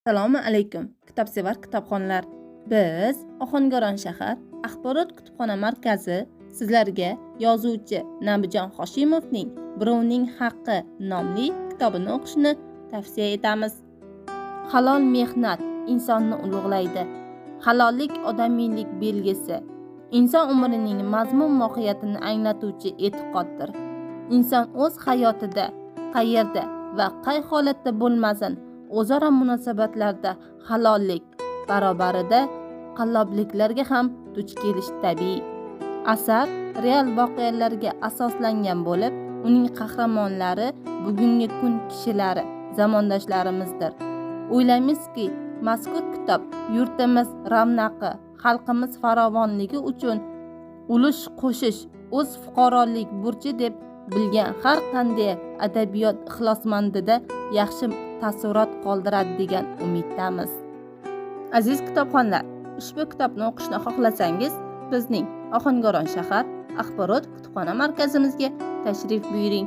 Assalomu alaykum, kitobsevar kitobxonlar. Biz Ohangaron shahar axborot kutubxona markazi sizlarga yozuvchi Nabijon Hoshimovning Birovning haqqi nomli kitobini o'qishni tavsiya etamiz. Halol mehnat insonni ulug'laydi. Halollik odamiylik belgisi. Inson umrining mazmun mohiyatini anglatuvchi e'tiqoddir. Inson o'z hayotida qayerda va qay holatda bo'lmasin, o'zaro munosabatlarda halollik barobarida qallobliklarga ham duch kelish tabiiy. Asar real voqealarga asoslangan bo'lib, uning qahramonlari bugungi kun kishilari, zamondoshlarimizdir. O'ylaymizki, mazkur kitob yurtimiz ravnaqi, xalqimiz farovonligi uchun ulush qo'shish o'z fuqarolik burchi deb bilgan har qanday adabiyot ixlosmandida yaxshi taassurot qoldiradi degan umiddamiz. Aziz kitobxonlar, ushbu kitobni o'qishni xohlasangiz, bizning Ohangaron shahar axborot kutubxona markazimizga tashrif buyuring.